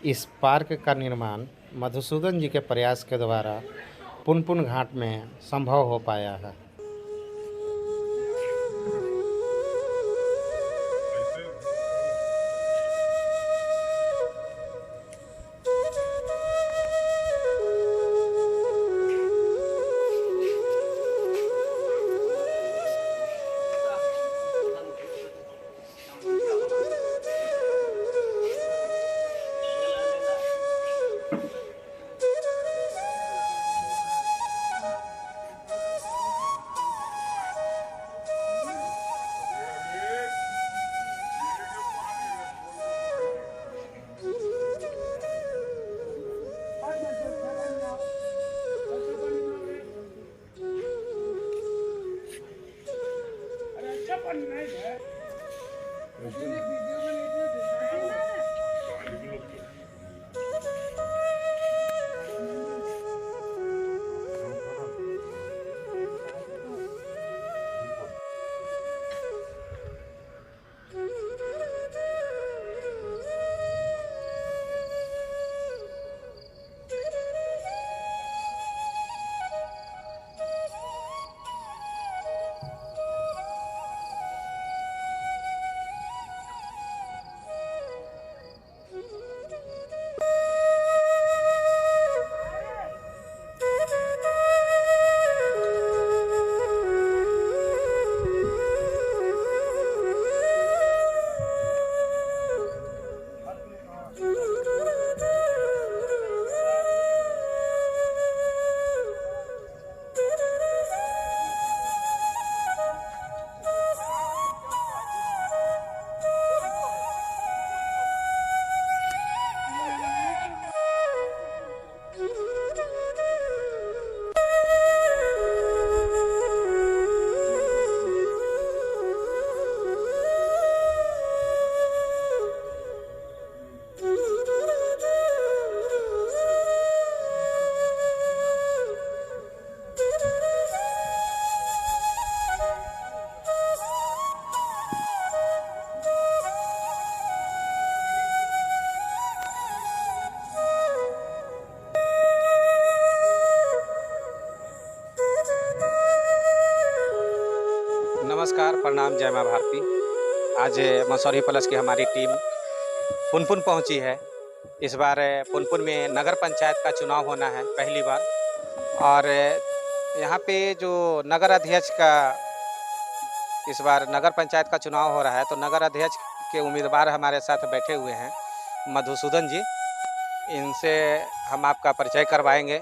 इस पार्क का निर्माण मधुसूदन जी के प्रयास के द्वारा पुनपुन घाट में संभव हो पाया है। नमस्कार, प्रणाम, जय माँ भारती। आज मसौरी प्लस की हमारी टीम पुनपुन पहुंची है। इस बार पुनपुन में नगर पंचायत का चुनाव होना है पहली बार, और यहाँ पे जो नगर अध्यक्ष का इस बार नगर पंचायत का चुनाव हो रहा है, तो नगर अध्यक्ष के उम्मीदवार हमारे साथ बैठे हुए हैं मधुसूदन जी। इनसे हम आपका परिचय करवाएंगे,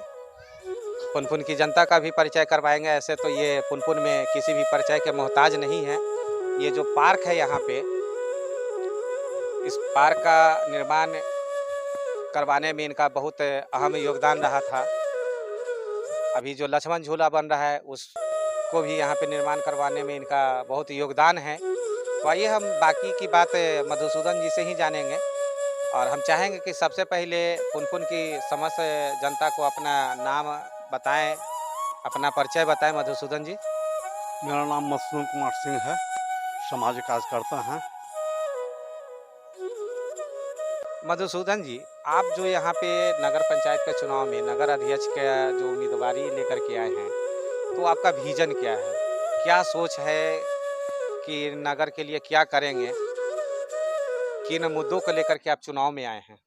पुनपुन की जनता का भी परिचय करवाएंगे। ऐसे तो ये पुनपुन में किसी भी परिचय के मोहताज नहीं है। ये जो पार्क है यहाँ पे, इस पार्क का निर्माण करवाने में इनका बहुत अहम योगदान रहा था। अभी जो लक्ष्मण झूला बन रहा है उसको भी यहाँ पे निर्माण करवाने में इनका बहुत योगदान है। तो आइए हम बाकी की बात मधुसूदन जी से ही जानेंगे, और हम चाहेंगे कि सबसे पहले पुनपुन की समस्त जनता को अपना नाम बताएं, अपना परिचय बताएं मधुसूदन जी। मेरा नाम मधुसूदन कुमार सिंह है, सामाजिक कार्यकर्ता हैं। मधुसूदन जी, आप जो यहाँ पे नगर पंचायत के चुनाव में नगर अध्यक्ष का जो उम्मीदवारी लेकर के आए हैं, तो आपका विजन क्या है? क्या सोच है कि नगर के लिए क्या करेंगे? किन मुद्दों को लेकर के आप चुनाव में आए हैं?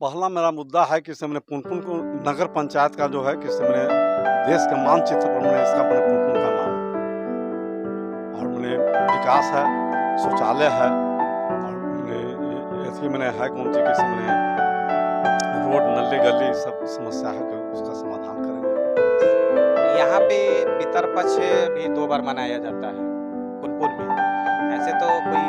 पहला मेरा मुद्दा है कि मैंने पुनपुन को नगर पंचायत का जो है कि मैंने देश के मानचित्र पर मैंने इसका अपने पुनपुन का नाम, और मैंने विकास है, शौचालय है, और मैंने है कौन सी कि मैंने रोड नली गली सब समस्या है उसका समाधान करेंगे। यहाँ पे पितरपक्ष भी 2 बार मनाया जाता है पुनपुन में। ऐसे तो कोई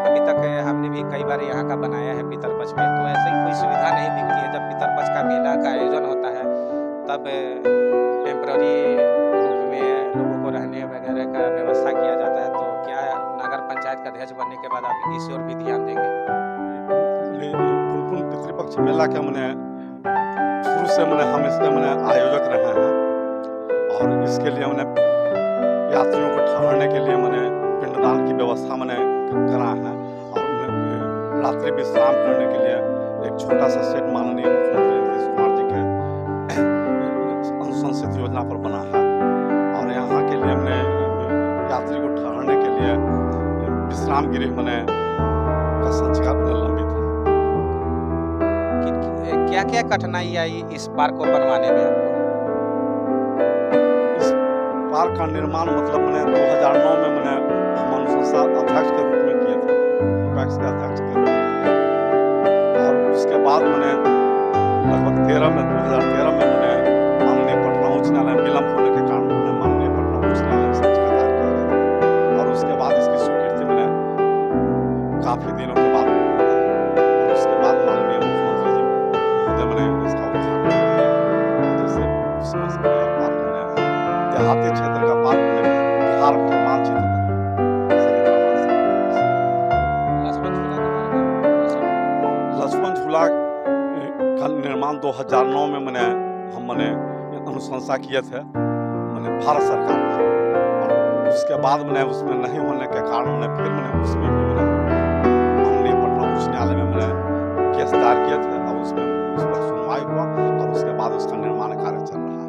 अभी तक हमने भी कई बार यहाँ का बनाया है पितरपक्ष में, तो ऐसे ही कोई सुविधा नहीं दिखती है। जब पितरपक्ष का मेला का आयोजन होता है तब टेम्पररी रूप में लोगों को रहने वगैरह का व्यवस्था किया जाता है। तो क्या नगर पंचायत का अध्यक्ष बनने के बाद आप इस ओर भी ध्यान देंगे? पुनपुन पितृपक्ष मेला का मैंने शुरू से हम इसका आयोजक रहे हैं, और इसके लिए यात्रियों को ठहरने के लिए पिंडदान की व्यवस्था करा है, और रात्रि विश्राम करने के लिए एक छोटा सा सेट माननीय मुख्यमंत्री नीतीश कुमार जी के अनुशंसित योजना पर बना है और यहाँ के लिए हमने यात्री को ठहरने के लिए विश्राम गृह बने का संस्कार लंबित है। क्या क्या कठिनाई आई इस पार्क को बनवाने में आपको? इस पार्क का निर्माण मतलब मैंने 2009 में मैंने हम अनुशंसा अध्यक्ष के रूप में किए थे, पैक्स के अध्यक्ष के रूप में किए और उसके बाद मैंने लगभग 2013 में मैंने माननीय पटना उच्च न्यायालय में विलम्ब होने के कारण मैंने माननीय पटना उच्च न्यायालय में याचिका दायर किया और उसके बाद इसकी स्वीकृति मैंने काफ़ी दिनों के बाद उसके बाद माननीय मुख्यमंत्री जी महोदय मैंने इसका उद्घाटन किया। जैसे उसमें से पार्क मैंने देहाती क्षेत्र का पार्क मैंने बिहार के मानचित्र लक्ष्मण झूला का निर्माण 2009 में मैंने अनुशंसा किए थे भारत सरकार में और उसके बाद मैंने उसमें नहीं होने के कारण फिर उसमें भी माननीय पटना उच्च न्यायालय में मैंने केस दायर किए थे और उसमें उस पर सुनवाई हुआ और उसके बाद उसका निर्माण कार्य चल रहा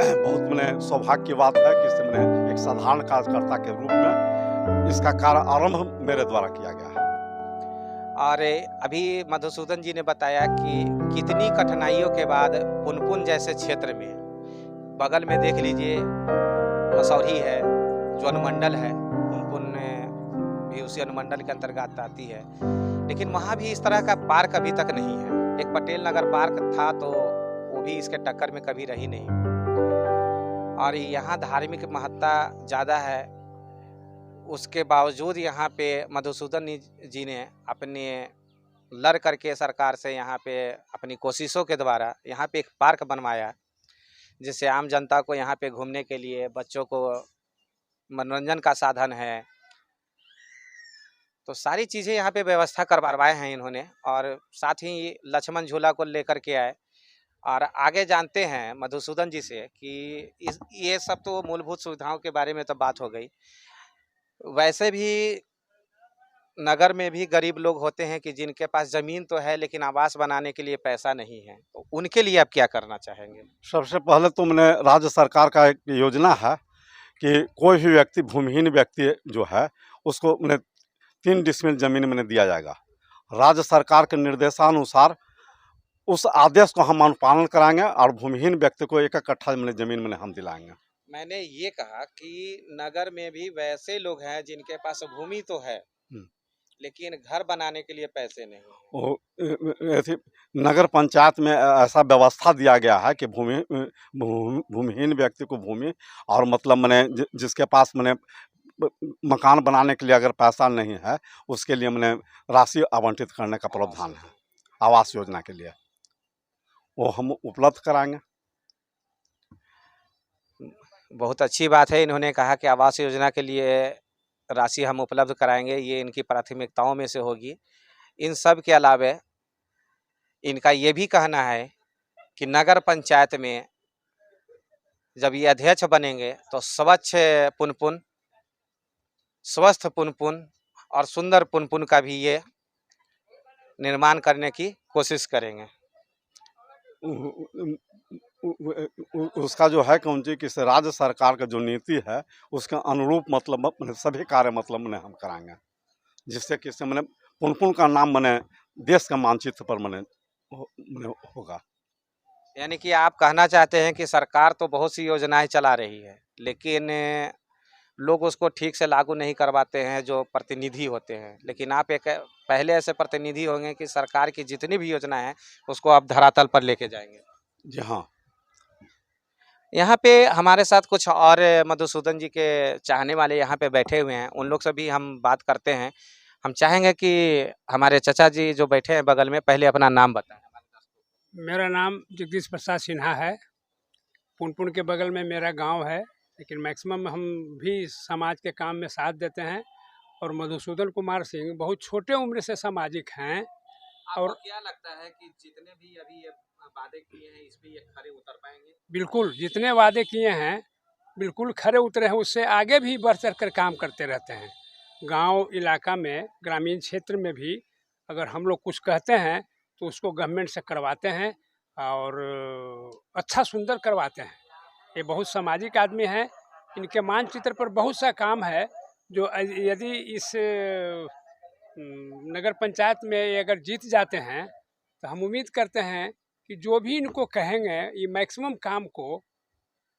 है। बहुत सौभाग्य की बात है कि इससे एक साधारण कार्यकर्ता के रूप में इसका कार्य आरंभ मेरे द्वारा किया गया है। और अभी मधुसूदन जी ने बताया कि कितनी कठिनाइयों के बाद पुनपुन जैसे क्षेत्र में, बगल में देख लीजिए मसौरी है जो अनुमंडल है, पुनपुन भी उसी अनुमंडल के अंतर्गत आती है, लेकिन वहाँ भी इस तरह का पार्क अभी तक नहीं है। एक पटेल नगर पार्क था तो वो भी इसके टक्कर में कभी रही नहीं और यहाँ धार्मिक महत्ता ज़्यादा है। उसके बावजूद यहाँ पे मधुसूदन जी ने अपने लड़ करके सरकार से यहाँ पे अपनी कोशिशों के द्वारा यहाँ पे एक पार्क बनवाया जिससे आम जनता को यहाँ पे घूमने के लिए, बच्चों को मनोरंजन का साधन है, तो सारी चीज़ें यहाँ पे व्यवस्था करवाए हैं इन्होंने। और साथ ही लक्ष्मण झूला को लेकर के आए और आगे जानते हैं मधुसूदन जी से कि ये सब तो मूलभूत सुविधाओं के बारे में तो बात हो गई, वैसे भी नगर में भी गरीब लोग होते हैं कि जिनके पास ज़मीन तो है लेकिन आवास बनाने के लिए पैसा नहीं है, तो उनके लिए आप क्या करना चाहेंगे? सबसे पहले तो मैंने राज्य सरकार का एक योजना है कि कोई भी व्यक्ति, भूमिहीन व्यक्ति जो है उसको मैंने 3 डिसमिल ज़मीन मैंने दिया जाएगा। राज्य सरकार के निर्देशानुसार उस आदेश को हम अनुपालन कराएंगे और भूमिहीन व्यक्ति को 1 कट्ठा मैंने ज़मीन मैंने हम दिलाएंगे। मैंने ये कहा कि नगर में भी वैसे लोग हैं जिनके पास भूमि तो है लेकिन घर बनाने के लिए पैसे नहीं। नगर पंचायत में ऐसा व्यवस्था दिया गया है कि भूमिहीन व्यक्ति को भूमि और मतलब मैंने जिसके पास मैंने मकान बनाने के लिए अगर पैसा नहीं है उसके लिए मैंने राशि आवंटित करने का प्रावधान है आवास योजना के लिए, वो हम उपलब्ध कराएंगे। बहुत अच्छी बात है, इन्होंने कहा कि आवास योजना के लिए राशि हम उपलब्ध कराएंगे, ये इनकी प्राथमिकताओं में से होगी। इन सब के अलावा इनका ये भी कहना है कि नगर पंचायत में जब ये अध्यक्ष बनेंगे तो स्वच्छ पुनपुन, स्वस्थ पुनपुन और सुंदर पुनपुन का भी ये निर्माण करने की कोशिश करेंगे। उसका जो है कि राज्य सरकार का जो नीति है उसके अनुरूप मतलब सभी कार्य मतलब मैंने हम कराएंगे, जिससे कि मैंने पुनपुन का नाम मैंने देश का मानचित्र पर मैंने होगा। यानी कि आप कहना चाहते हैं कि सरकार तो बहुत सी योजनाएं चला रही है लेकिन लोग उसको ठीक से लागू नहीं करवाते हैं जो प्रतिनिधि होते हैं, लेकिन आप एक पहले ऐसे प्रतिनिधि होंगे कि सरकार की जितनी भी योजनाएं हैं उसको आप धरातल पर लेके जाएंगे। जी हाँ। यहाँ पे हमारे साथ कुछ और मधुसूदन जी के चाहने वाले यहाँ पे बैठे हुए हैं, उन लोग से भी हम बात करते हैं। हम चाहेंगे कि हमारे चाचा जी जो बैठे हैं बगल में, पहले अपना नाम बताएं। मेरा नाम जगदीश प्रसाद सिन्हा है। पुनपुन के बगल में मेरा गांव है, लेकिन मैक्सिमम हम भी समाज के काम में साथ देते हैं। और मधुसूदन कुमार सिंह बहुत छोटे उम्र से सामाजिक हैं। और क्या लगता है कि जितने भी अभी ये वादे किए हैं इस पे ये खरे उतर पाएंगे? बिल्कुल, जितने वादे किए हैं बिल्कुल खरे उतरे हैं, उससे आगे भी बढ़ चढ़ कर काम करते रहते हैं। गांव इलाका में, ग्रामीण क्षेत्र में भी अगर हम लोग कुछ कहते हैं तो उसको गवर्नमेंट से करवाते हैं और अच्छा सुंदर करवाते हैं। ये बहुत सामाजिक आदमी हैं। इनके मानचित्र पर बहुत सा काम है जो यदि इस नगर पंचायत में ये अगर जीत जाते हैं तो हम उम्मीद करते हैं कि जो भी इनको कहेंगे ये मैक्सिमम काम को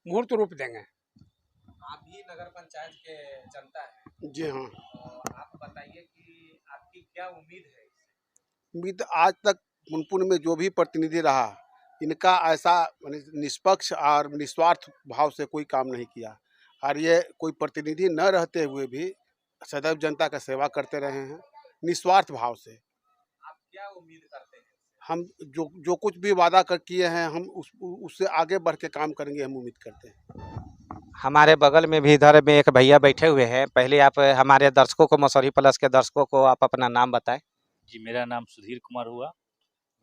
मुहूर्त रूप देंगे। आप भी नगर पंचायत के जनता हैं, जी हाँ। और आप बताइए कि आपकी क्या उम्मीद है इससे? उम्मीद आज तक पुनपुन में जो भी प्रतिनिधि रहा, इनका ऐसा निष्पक्ष और निस्वार्थ भाव से कोई काम नहीं किया, और ये कोई प्रतिनिधि न रहते हुए भी सदैव जनता का सेवा करते रहे हैं निस्वार्थ भाव से। आप क्या उम्मीद करते हैं? हम जो कुछ भी वादा कर किए हैं, हम उससे आगे बढ़ के काम करेंगे, हम उम्मीद करते हैं। हमारे बगल में भी इधर में एक भैया बैठे हुए हैं। पहले आप हमारे दर्शकों को, मसौरी प्लस के दर्शकों को, आप अपना नाम बताएं। जी, मेरा नाम सुधीर कुमार हुआ।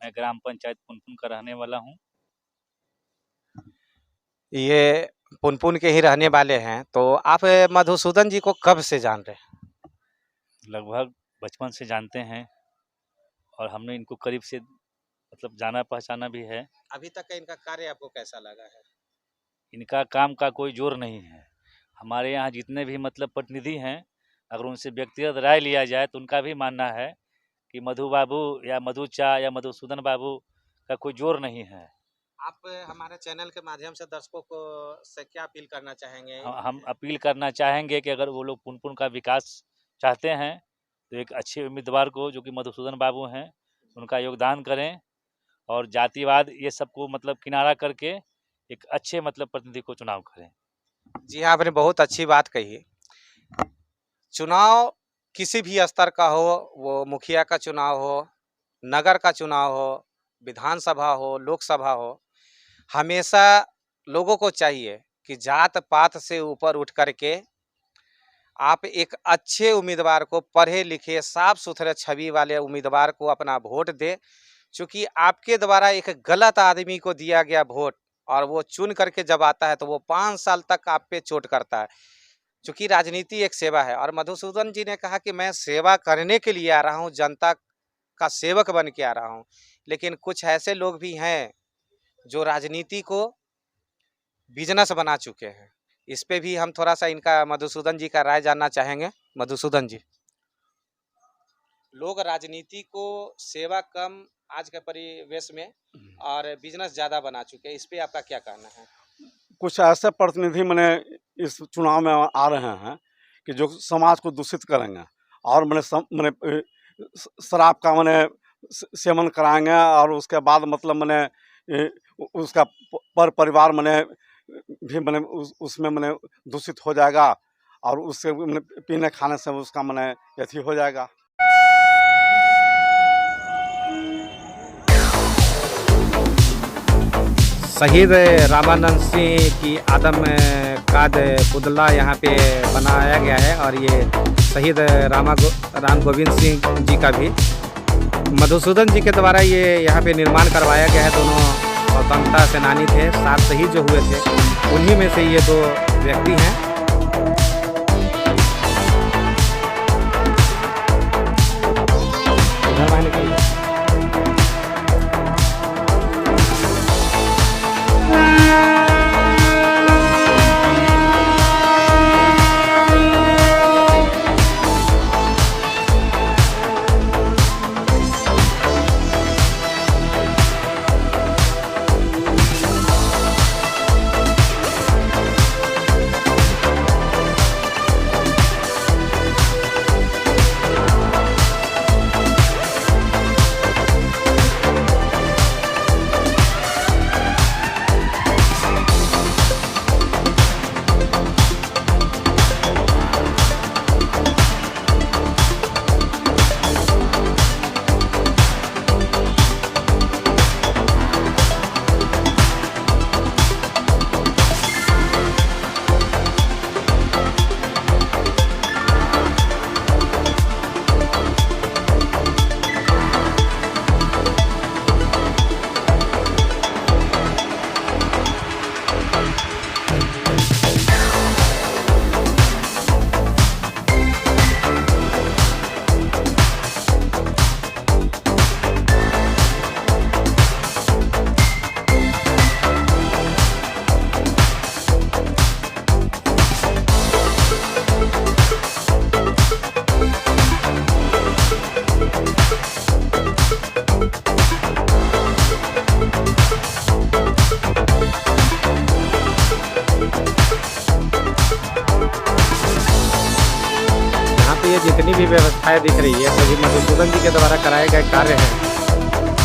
मैं ग्राम पंचायत पुनपुन का रहने वाला हूँ। ये पुनपुन के ही रहने वाले हैं। तो आप मधुसूदन जी को कब से जान रहे हैं? लगभग बचपन से जानते हैं और हमने इनको करीब से मतलब जाना पहचाना भी है। अभी तक का इनका कार्य आपको कैसा लगा है? इनका काम का कोई जोर नहीं है। हमारे यहाँ जितने भी मतलब प्रतिनिधि हैं, अगर उनसे व्यक्तिगत राय लिया जाए तो उनका भी मानना है कि मधु बाबू या मधु चा या मधुसूदन बाबू का कोई जोर नहीं है। आप हमारे चैनल के माध्यम से दर्शकों को से क्या अपील करना चाहेंगे? हम अपील करना चाहेंगे कि अगर वो लोग पुनपुन का विकास चाहते हैं तो एक अच्छे उम्मीदवार को, जो कि मधुसूदन बाबू हैं, उनका योगदान करें और जातिवाद ये सबको मतलब किनारा करके एक अच्छे मतलब प्रतिनिधि को चुनाव करें। जी हाँ, आपने बहुत अच्छी बात कही। चुनाव किसी भी स्तर का हो, वो मुखिया का चुनाव हो, नगर का चुनाव हो, विधानसभा हो, लोकसभा हो, हमेशा लोगों को चाहिए कि जात पात से ऊपर उठ करके आप एक अच्छे उम्मीदवार को, पढ़े लिखे साफ सुथरे छवि वाले उम्मीदवार को अपना वोट दे। चूँकि आपके द्वारा एक गलत आदमी को दिया गया वोट और वो चुन करके जब आता है तो वो 5 साल तक आप पे चोट करता है। चूँकि राजनीति एक सेवा है और मधुसूदन जी ने कहा कि मैं सेवा करने के लिए आ रहा हूँ, जनता का सेवक बन के आ रहा हूँ। लेकिन कुछ ऐसे लोग भी हैं जो राजनीति को बिजनेस बना चुके हैं। इस पे भी हम थोड़ा सा इनका, मधुसूदन जी का राय जानना चाहेंगे। मधुसूदन जी, लोग राजनीति को सेवा कम आज के परिवेश में और बिजनेस ज़्यादा बना चुके हैं, इस पे आपका क्या कहना है? कुछ ऐसे प्रतिनिधि मैंने इस चुनाव में आ रहे हैं कि जो समाज को दूषित करेंगे और मैंने शराब का सेवन कराएंगे और उसके बाद मतलब उसका परिवार भी उसमें दूषित हो जाएगा और उससे पीने खाने से उसका यथी हो जाएगा। शहीद रामानंद सिंह की आदम काद पुतला यहाँ पे बनाया गया है और ये शहीद राम गोविंद सिंह जी का भी मधुसूदन जी के द्वारा ये यहाँ पे निर्माण करवाया गया है। दोनों स्वतंत्रता सेनानी थे, 7 शहीद जो हुए थे, उन्हीं में से ये 2 व्यक्ति हैं। उधर मायने कहिए। जितनी भी व्यवस्थाएं दिख रही है सभी मधुसूदन जी के द्वारा कराए गए कार्य हैं।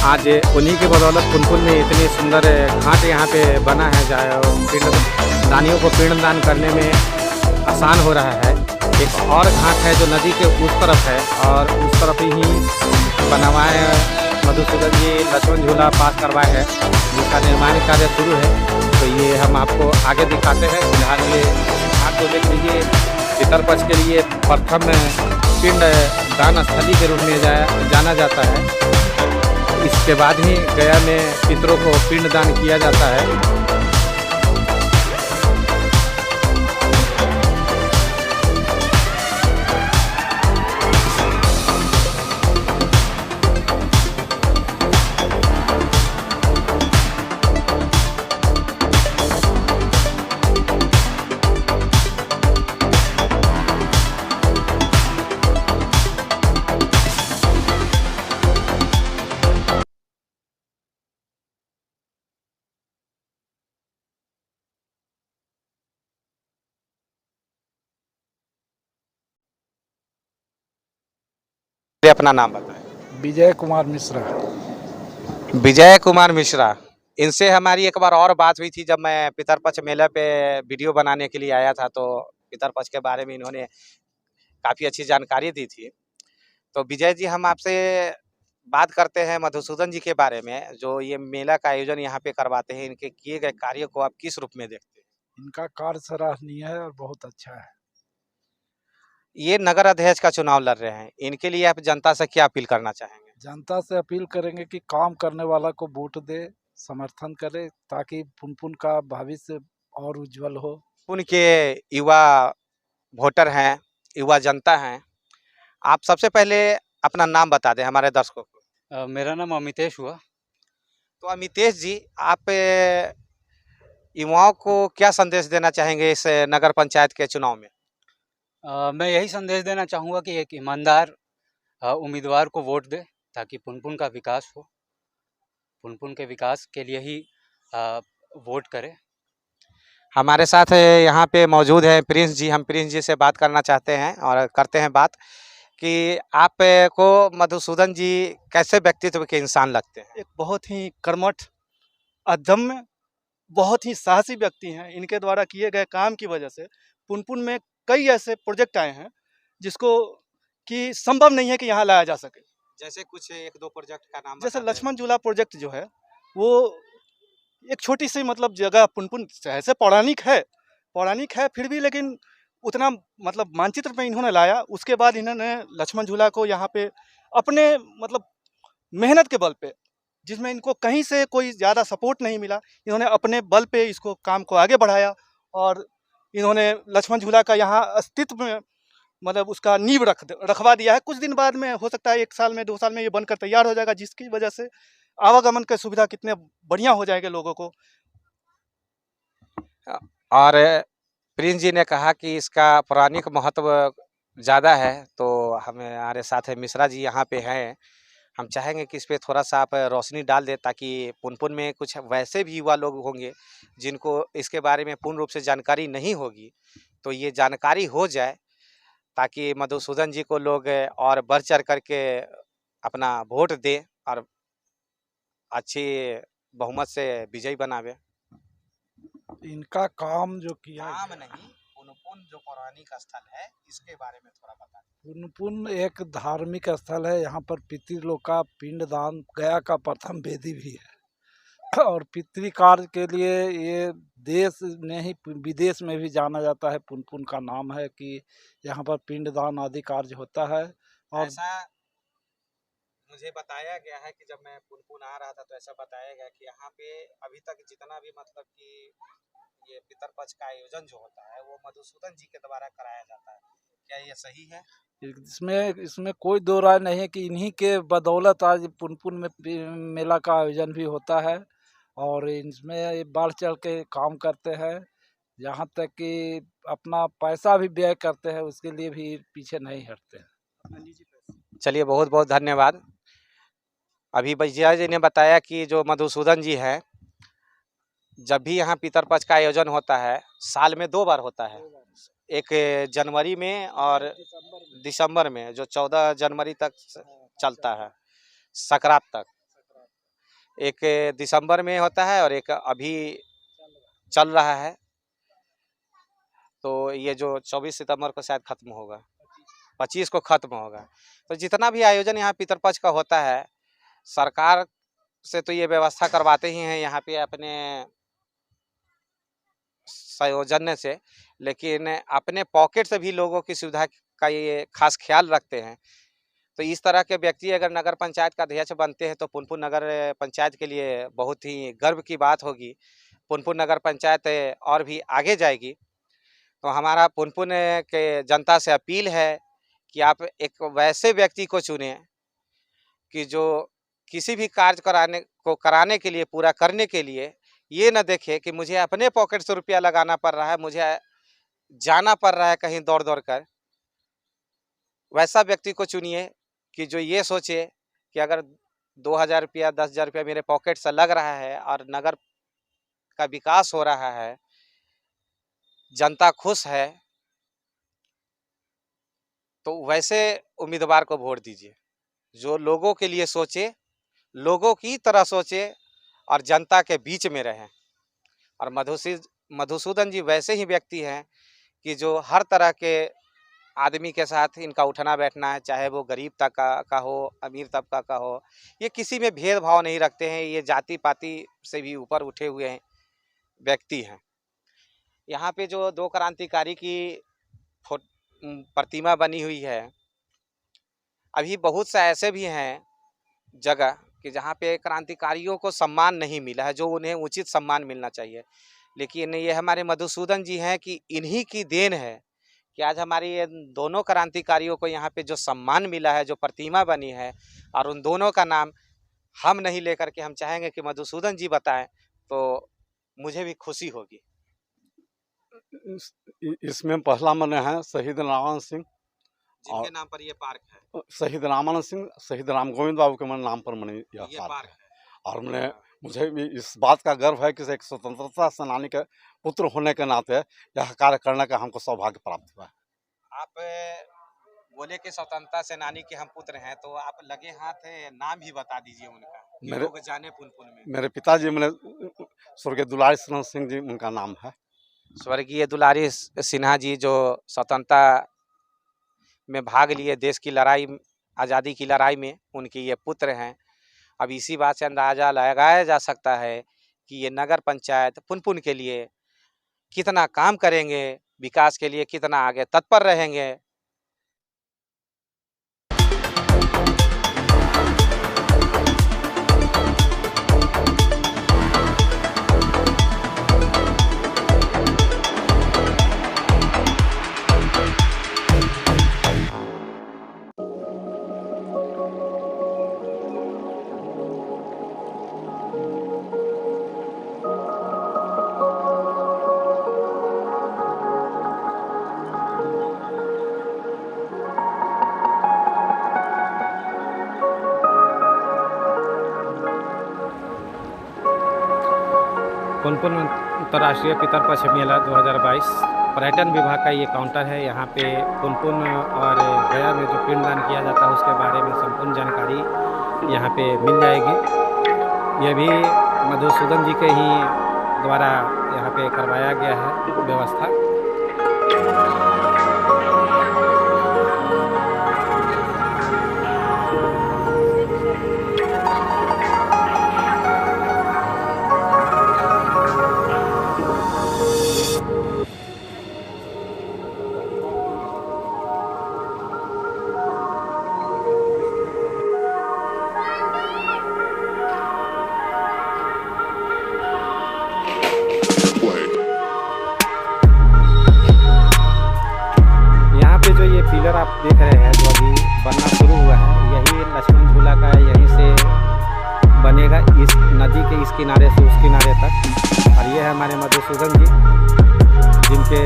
आज उन्हीं की बदौलत पुनपुन में इतनी सुंदर घाट यहाँ पे बना है, चाहे पिंड दानियों को पिंड दान करने में आसान हो रहा है। एक और घाट है जो नदी के उस तरफ है और उस तरफ ही बना हुआ है। मधुसूदन जी लक्ष्मण झूला पास करवाए हैं जिसका निर्माण कार्य शुरू है, तो ये हम आपको आगे दिखाते हैं। फिलहाल ये घाट को देख लीजिए, पितरपक्ष के लिए प्रथम पिंड दान स्थली के रूप में जाना जाता है। इसके बाद ही गया में पितरों को पिंड दान किया जाता है। अपना नाम बताएं। विजय कुमार मिश्रा। विजय कुमार मिश्रा, इनसे हमारी एक बार और बात हुई थी जब मैं पितरपक्ष मेले पे वीडियो बनाने के लिए आया था, तो पितरपक्ष के बारे में इन्होंने काफ़ी अच्छी जानकारी दी थी। तो विजय जी, हम आपसे बात करते हैं मधुसूदन जी के बारे में, जो ये मेला का आयोजन यहाँ पे करवाते हैं। इनके किए गए कार्य को आप किस रूप में देखते हैं? इनका कार्य सराहनीय है और बहुत अच्छा है। ये नगर अध्यक्ष का चुनाव लड़ रहे हैं, इनके लिए आप जनता से क्या अपील करना चाहेंगे? जनता से अपील करेंगे कि काम करने वाला को वोट दे, समर्थन करे, ताकि पुनपुन का भविष्य और उज्जवल हो। उनके युवा वोटर हैं, युवा जनता हैं, आप सबसे पहले अपना नाम बता दें हमारे दर्शकों को। मेरा नाम अमितेश हुआ। तो अमितेश जी, आप युवाओं को क्या संदेश देना चाहेंगे इस नगर पंचायत के चुनाव में? मैं यही संदेश देना चाहूँगा कि एक ईमानदार उम्मीदवार को वोट दे, ताकि पुनपुन का विकास हो। पुनपुन के विकास के लिए ही वोट करें। हमारे साथ यहाँ पे मौजूद हैं प्रिंस जी। हम प्रिंस जी से बात करना चाहते हैं और करते हैं बात कि आप को मधुसूदन जी कैसे व्यक्तित्व के इंसान लगते हैं? एक बहुत ही कर्मठ, अदम्य, बहुत ही साहसी व्यक्ति हैं। इनके द्वारा किए गए काम की वजह से पुनपुन में कई ऐसे प्रोजेक्ट आए हैं जिसको कि संभव नहीं है कि यहाँ लाया जा सके। जैसे कुछ एक दो प्रोजेक्ट का नाम जैसे बता दें। लक्ष्मण झूला प्रोजेक्ट जो है वो एक छोटी सी मतलब जगह, पुनपुन ऐसे पौराणिक है फिर भी, लेकिन उतना मतलब मानचित्र में इन्होंने लाया। उसके बाद इन्होंने लक्ष्मण झूला को यहाँ पे अपने मतलब मेहनत के बल पे, जिसमें इनको कहीं से कोई ज़्यादा सपोर्ट नहीं मिला, इन्होंने अपने बल पे इसको काम को आगे बढ़ाया और इन्होंने लक्ष्मण झूला का यहाँ अस्तित्व में मतलब उसका नींव रखवा दिया है। कुछ दिन बाद में हो सकता है 1 साल में 2 साल में ये बनकर तैयार हो जाएगा, जिसकी वजह से आवागमन की सुविधा कितने बढ़िया हो जाएंगे लोगों को। और प्रिंस जी ने कहा कि इसका पौराणिक महत्व ज़्यादा है, तो हमारे साथ मिश्रा जी यहाँ पे हैं। हम चाहेंगे कि इस पे थोड़ा-सा आप रोशनी डाल दें, ताकि पुनपुन में कुछ वैसे भी युवा लोग होंगे जिनको इसके बारे में पूर्ण रूप से जानकारी नहीं होगी, तो ये जानकारी हो जाए, ताकि मधुसूदन जी को लोग और बढ़-चढ़ कर के अपना वोट दें और अच्छी बहुमत से विजयी बनावे। इनका काम जो किया नाम गया, नहीं, पुनपुन जो पौराणिक स्थल है, इसके बारे में थोड़ा बताएं। पुनपुन एक धार्मिक स्थल है। यहाँ पर पितृलोक का पिंडदान, गया का प्रथम वेदी भी है और पितृ कार्य के लिए ये देश में ही विदेश में भी जाना जाता है। पुनपुन का नाम है कि यहाँ पर पिंडदान आदि कार्य होता है। और ऐसा मुझे बताया गया है कि जब मैं पुनपुन आ रहा था तो ऐसा बताया गया कि यहाँ पे अभी तक जितना भी मतलब कि ये पितरपक्ष का आयोजन जो होता है वो मधुसूदन जी के द्वारा कराया जाता है। क्या ये सही है? इसमें कोई दो राय नहीं है कि इन्हीं के बदौलत आज पुनपुन में मेला का आयोजन भी होता है और इसमें बढ़ चढ़ के काम करते हैं। यहाँ तक कि अपना पैसा भी व्यय करते हैं, उसके लिए भी पीछे नहीं हटते हैं। चलिए, बहुत बहुत धन्यवाद। अभी भैया जी ने बताया कि जो मधुसूदन जी हैं, जब भी यहाँ पितरपक्ष का आयोजन होता है, साल में 2 बार होता है। एक जनवरी में और दिसंबर में, जो 14 जनवरी तक चलता है, सकरात तक। एक दिसंबर में होता है और एक अभी चल रहा है। तो ये जो 24 सितंबर को शायद खत्म होगा, 25 को खत्म होगा। तो जितना भी आयोजन यहाँ पितरपक्ष का होता है, सरकार से तो ये व्यवस्था करवाते ही हैं यहाँ पे अपने सौजन्य से, लेकिन अपने पॉकेट से भी लोगों की सुविधा का ये खास ख्याल रखते हैं। तो इस तरह के व्यक्ति अगर नगर पंचायत का अध्यक्ष बनते हैं तो पुनपुन नगर पंचायत के लिए बहुत ही गर्व की बात होगी। पुनपुन नगर पंचायत और भी आगे जाएगी। तो हमारा पुनपुन के जनता से अपील है कि आप एक वैसे व्यक्ति को चुनें कि जो किसी भी कार्य कराने के लिए, पूरा करने के लिए ये न देखे कि मुझे अपने पॉकेट से रुपया लगाना पड़ रहा है, मुझे जाना पड़ रहा है कहीं दौड़ दौड़ कर। वैसा व्यक्ति को चुनिए कि जो ये सोचे कि अगर 2000 रुपया, 10,000 रुपया मेरे पॉकेट से लग रहा है और नगर का विकास हो रहा है, जनता खुश है, तो वैसे उम्मीदवार को वोट दीजिए जो लोगों के लिए सोचे, लोगों की तरह सोचे और जनता के बीच में रहें। और मधुसूदन जी वैसे ही व्यक्ति हैं कि जो हर तरह के आदमी के साथ इनका उठना बैठना है, चाहे वो गरीब तबका का हो, अमीर तबका का हो। ये किसी में भेदभाव नहीं रखते हैं। ये जाति पाति से भी ऊपर उठे हुए हैं व्यक्ति हैं। यहाँ पे जो 2 क्रांतिकारी की प्रतिमा बनी हुई है, अभी बहुत से ऐसे भी हैं जगह कि जहाँ पे क्रांतिकारियों को सम्मान नहीं मिला है, जो उन्हें उचित सम्मान मिलना चाहिए। लेकिन ये हमारे मधुसूदन जी हैं कि इन्हीं की देन है कि आज हमारी ये दोनों क्रांतिकारियों को यहाँ पे जो सम्मान मिला है, जो प्रतिमा बनी है, और उन दोनों का नाम हम नहीं लेकर के हम चाहेंगे कि मधुसूदन जी बताएं, तो मुझे भी खुशी होगी। इसमें पहला मैंने है शहीद रामानंद सिंह, जिनके नाम पर ये पार्क है। शहीद रामानंद सिंह, शहीद राम गोविंद बाबू के मैंने नाम पर मैंने ये पार्क है। और मुझे भी इस बात का गर्व है कि एक स्वतंत्रता सेनानी के पुत्र होने के नाते यह कार्य करने का हमको सौभाग्य प्राप्त हुआ है। आप बोले कि स्वतंत्रता सेनानी के हम पुत्र हैं, तो आप लगे हाथ नाम ही बता दीजिए उनका, कि लोग जाने पुनपुन में। मेरे पिताजी मैंने स्वर्गीय दुलारी सिंह जी उनका नाम है। स्वर्गीय दुलारी सिन्हा जी जो स्वतंत्रता में भाग लिए, देश की लड़ाई, आज़ादी की लड़ाई में, उनके ये पुत्र हैं। अब इसी बात से अंदाज़ा लगाया जा सकता है कि ये नगर पंचायत पुनपुन के लिए कितना काम करेंगे, विकास के लिए कितना आगे तत्पर रहेंगे। पुनपुन अंतर्राष्ट्रीय पितरपक्ष मेला 2022 पर्यटन विभाग का ये काउंटर है। यहाँ पे पुनपुन और गया में जो पिंडदान किया जाता है उसके बारे में संपूर्ण जानकारी यहाँ पे मिल जाएगी। ये भी मधुसूदन जी के ही द्वारा यहाँ पे करवाया गया है व्यवस्था। जो ये पिलर आप देख रहे हैं जो अभी बनना शुरू हुआ है, यही लक्ष्मण झूला का है। यहीं से बनेगा इस नदी के इस किनारे से उस किनारे तक। और ये है हमारे मधुसूदन जी, जिनके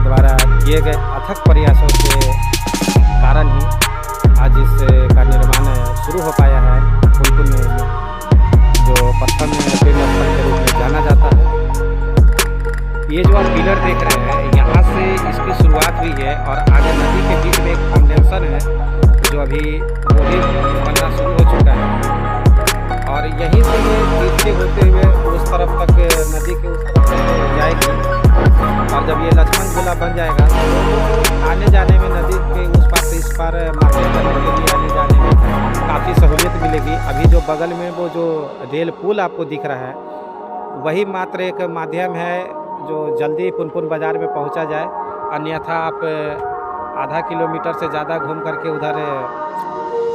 द्वारा किए गए अथक प्रयासों के कारण ही आज इसका निर्माण शुरू हो पाया है। पुनपुन में जो प्रथम पिलर के रूप में जाना जाता है। ये जो आप पिलर देख रहे हैं, यहाँ से इसकी शुरुआत हुई है और आगे नदी के बीच में एक फाउंडेशन है जो अभी वो भी बनना शुरू हो चुका है और यहीं से ये नीचे होते हुए उस तरफ तक नदी के उस तरफ तक जाएगी और जब ये लक्ष्मण झूला बन जाएगा तो आने जाने में नदी के उस पार से इस पार मार्केट करने के लिए आने जाने में काफ़ी सहूलियत मिलेगी। अभी जो बगल में वो जो रेल पुल आपको दिख रहा है वही मात्र एक माध्यम है जो जल्दी पुनपुन बाज़ार में पहुंचा जाए, अन्यथा आप आधा किलोमीटर से ज़्यादा घूम करके उधर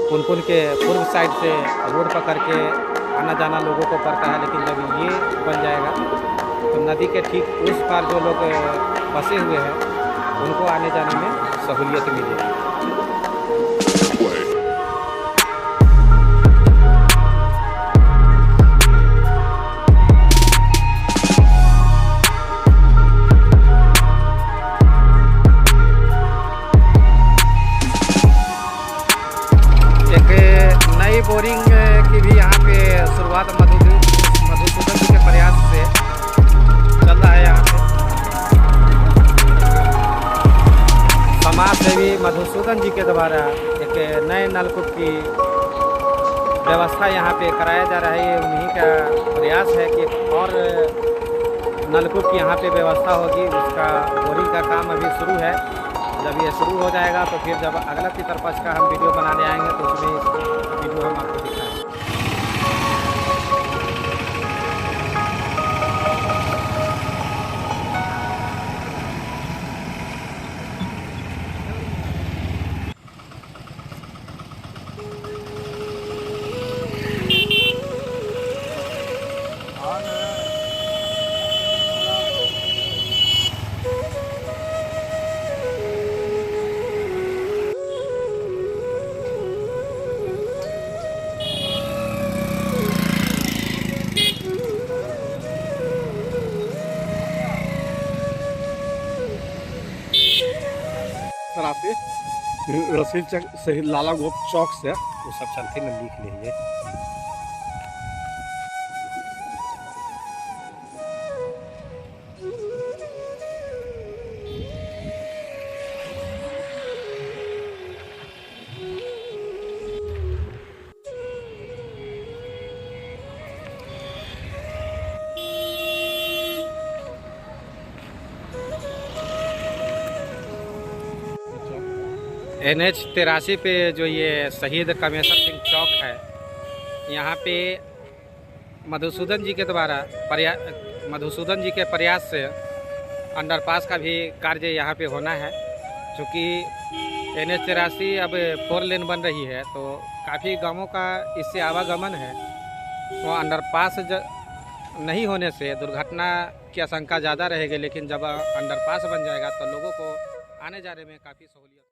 पुनपुन के पूर्व साइड से रोड पकड़ के आना जाना लोगों को पड़ता है। लेकिन जब ये बन जाएगा तो नदी के ठीक उस पार जो लोग फंसे हुए हैं उनको आने जाने में सहूलियत मिलेगी। नई बोरिंग की भी यहाँ पे शुरुआत मधुसूदन जी के प्रयास से चल रहा है। यहाँ पे समाज सेवी मधुसूदन जी के द्वारा एक नए नलकूप की व्यवस्था यहाँ पे कराया जा रहा है। ये उन्हीं का प्रयास है कि और नलकूप की यहाँ पे व्यवस्था होगी। उसका बोरिंग का काम अभी शुरू है। जब ये शुरू हो जाएगा तो फिर जब अगला पितरपक्ष का हम वीडियो बनाने आएंगे तो उसमें वीडियो हम आपको दिखाएंगे। रास्ते रसीद चक से लाला गोप चौक से वो सब चलते में लिख लीजिए। NH 83 पे जो ये शहीद कमेश्वर सिंह चौक है, यहाँ पे मधुसूदन जी के द्वारा मधुसूदन जी के प्रयास से अंडरपास का भी कार्य यहाँ पे होना है। चूँकि NH 83 अब 4 लेन बन रही है तो काफ़ी गांवों का इससे आवागमन है। तो अंडरपास नहीं होने से दुर्घटना की आशंका ज़्यादा रहेगी। लेकिन जब अंडरपास बन जाएगा तो लोगों को आने जाने में काफ़ी सहूलियत